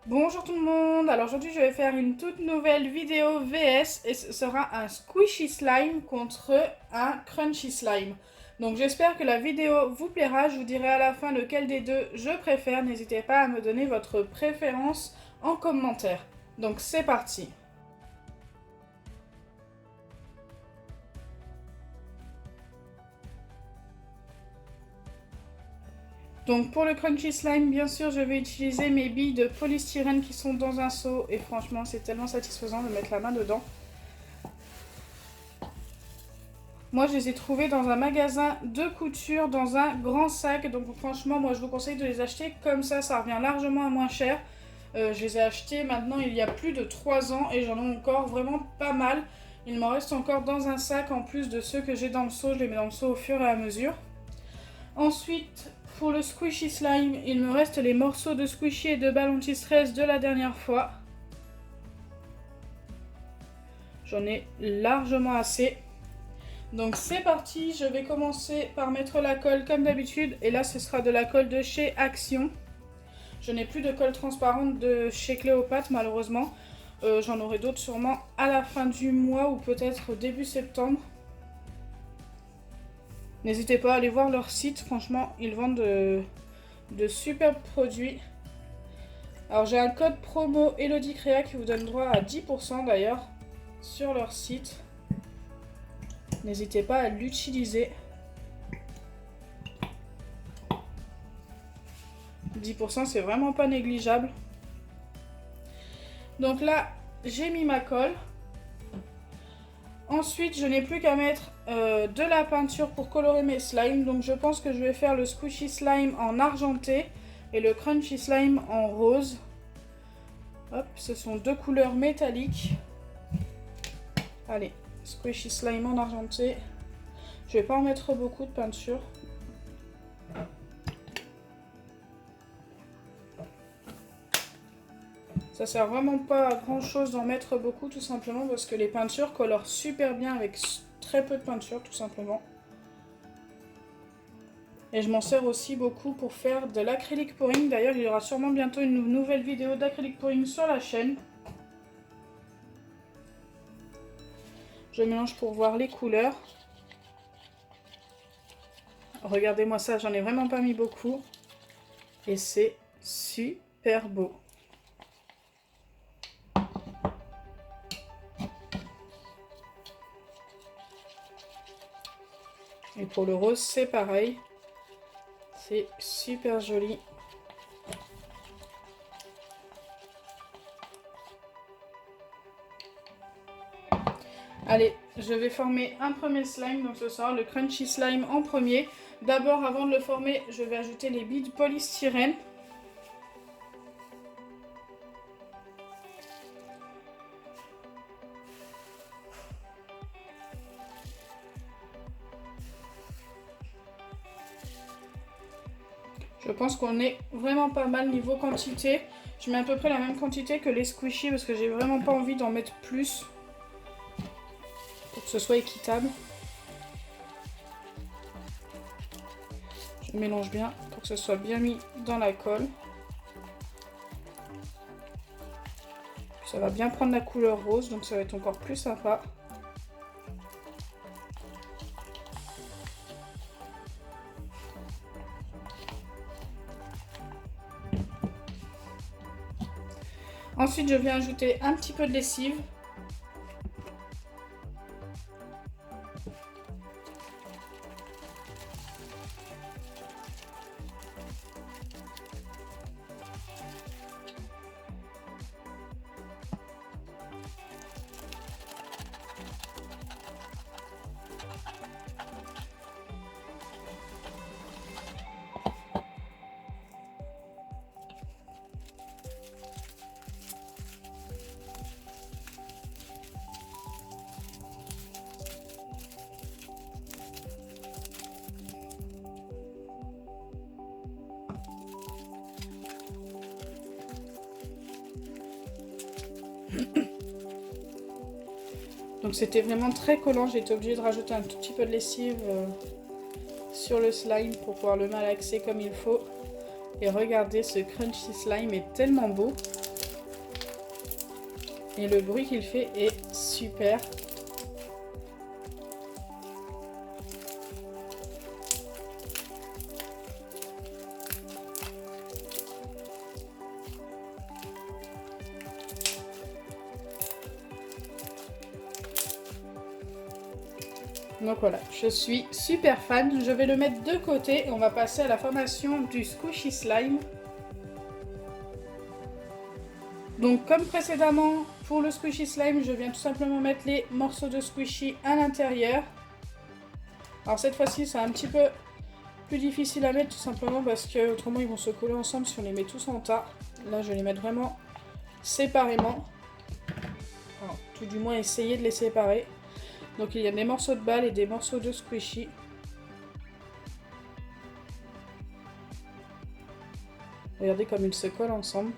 Bonjour tout le monde, alors aujourd'hui je vais faire une toute nouvelle vidéo VS et ce sera un squishy slime contre un crunchy slime. Donc j'espère que la vidéo vous plaira, je vous dirai à la fin lequel des deux je préfère, n'hésitez pas à me donner votre préférence en commentaire. Donc c'est parti. Donc pour le crunchy slime, bien sûr, je vais utiliser mes billes de polystyrène qui sont dans un seau. Et franchement, c'est tellement satisfaisant de mettre la main dedans. Moi, je les ai trouvées dans un magasin de couture, dans un grand sac. Donc franchement, moi, je vous conseille de les acheter comme ça revient largement à moins cher. Je les ai achetés maintenant il y a plus de 3 ans et j'en ai encore vraiment pas mal. Il m'en reste encore dans un sac en plus de ceux que j'ai dans le seau. Je les mets dans le seau au fur et à mesure. Ensuite, pour le squishy slime, il me reste les morceaux de squishy et de balles anti-stress de la dernière fois. J'en ai largement assez. Donc c'est parti, je vais commencer par mettre la colle comme d'habitude. Et là, ce sera de la colle de chez Action. Je n'ai plus de colle transparente de chez Cléopâtre, malheureusement. J'en aurai d'autres sûrement à la fin du mois ou peut-être au début septembre. N'hésitez pas à aller voir leur site, franchement, ils vendent de superbes produits. Alors j'ai un code promo Elodie Créa qui vous donne droit à 10% d'ailleurs sur leur site. N'hésitez pas à l'utiliser. 10% c'est vraiment pas négligeable. Donc là, j'ai mis ma colle. Ensuite, je n'ai plus qu'à mettre de la peinture pour colorer mes slimes. Donc je pense que je vais faire le squishy slime en argenté et le crunchy slime en rose. Hop, ce sont deux couleurs métalliques. Allez, squishy slime en argenté. Je vais pas en mettre beaucoup de peinture. Ça sert vraiment pas à grand chose d'en mettre beaucoup, tout simplement parce que les peintures colorent super bien avec très peu de peinture, tout simplement. Et je m'en sers aussi beaucoup pour faire de l'acrylic pouring. D'ailleurs, il y aura sûrement bientôt une nouvelle vidéo d'acrylic pouring sur la chaîne. Je mélange pour voir les couleurs. Regardez-moi ça, j'en ai vraiment pas mis beaucoup. Et c'est super beau. Et pour le rose, c'est pareil. C'est super joli. Allez, je vais former un premier slime, donc ce sera le crunchy slime en premier. D'abord, avant de le former, je vais ajouter les billes de polystyrène. Je pense qu'on est vraiment pas mal niveau quantité. Je mets à peu près la même quantité que les squishy parce que j'ai vraiment pas envie d'en mettre plus pour que ce soit équitable. Je mélange bien pour que ce soit bien mis dans la colle. Ça va bien prendre la couleur rose, donc ça va être encore plus sympa. Ensuite, je viens ajouter un petit peu de lessive. Donc c'était vraiment très collant, j'ai été obligée de rajouter un tout petit peu de lessive sur le slime pour pouvoir le malaxer comme il faut. Et regardez, ce crunchy slime est tellement beau. Et le bruit qu'il fait est super. Donc voilà, je suis super fan. Je vais le mettre de côté et on va passer à la formation du Squishy Slime. Donc comme précédemment, pour le Squishy Slime, je viens tout simplement mettre les morceaux de Squishy à l'intérieur. Alors cette fois-ci, c'est un petit peu plus difficile à mettre tout simplement parce que autrement ils vont se coller ensemble si on les met tous en tas. Là, je vais les mettre vraiment séparément. Alors, tout du moins essayer de les séparer. Donc il y a des morceaux de balle et des morceaux de Squishy. Regardez comme ils se collent ensemble.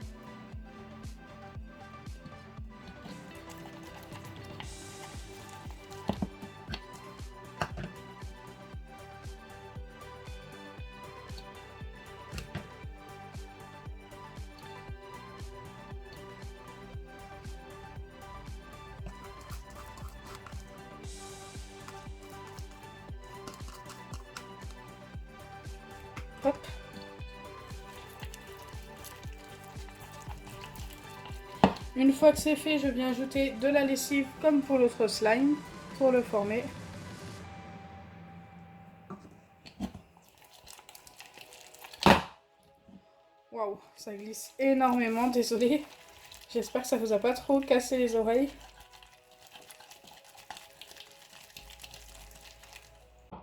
Hop. Une fois que c'est fait, je viens ajouter de la lessive comme pour l'autre slime pour le former. Waouh, ça glisse énormément, désolée. J'espère que ça vous a pas trop cassé les oreilles.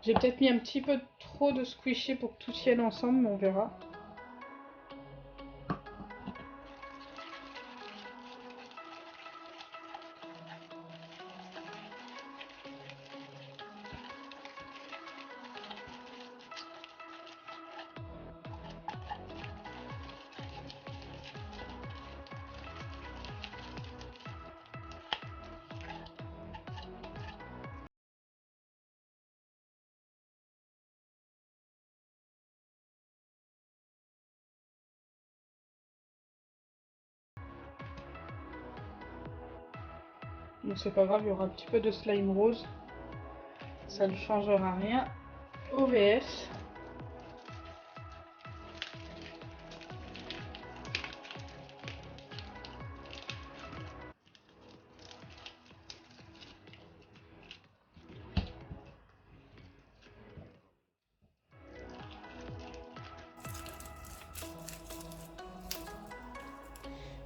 J'ai peut-être mis un petit peu trop de squishy pour que tout tienne ensemble, mais on verra. Donc c'est pas grave, il y aura un petit peu de slime rose. Ça ne changera rien au VS.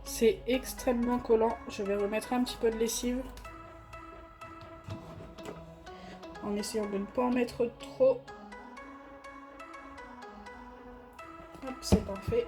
C'est extrêmement collant. Je vais remettre un petit peu de lessive. En essayant de ne pas en mettre trop. Hop, c'est parfait.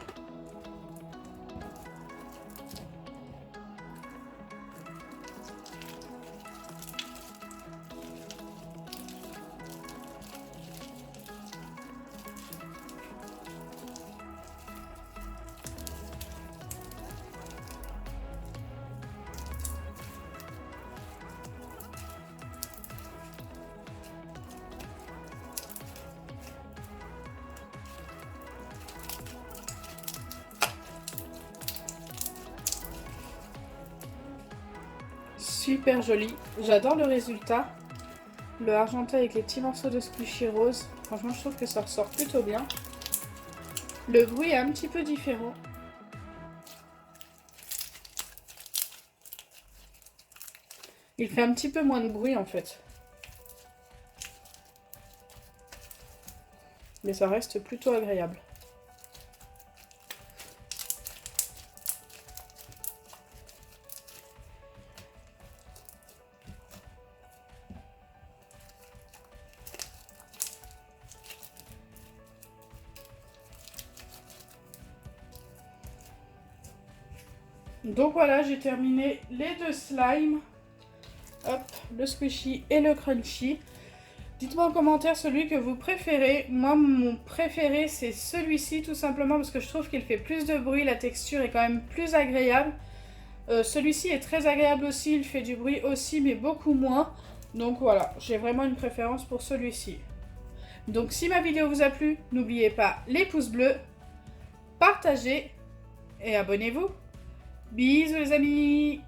Super joli. J'adore le résultat. Le argenté avec les petits morceaux de squishy rose. Franchement, je trouve que ça ressort plutôt bien. Le bruit est un petit peu différent. Il fait un petit peu moins de bruit en fait. Mais ça reste plutôt agréable. Donc voilà, j'ai terminé les deux slimes. Hop, le squishy et le crunchy. Dites-moi en commentaire celui que vous préférez. Moi, mon préféré, c'est celui-ci, tout simplement parce que je trouve qu'il fait plus de bruit. La texture est quand même plus agréable. Celui-ci est très agréable aussi. Il fait du bruit aussi, mais beaucoup moins. Donc voilà, j'ai vraiment une préférence pour celui-ci. Donc si ma vidéo vous a plu, n'oubliez pas les pouces bleus, partagez et abonnez-vous. Bisous les amis!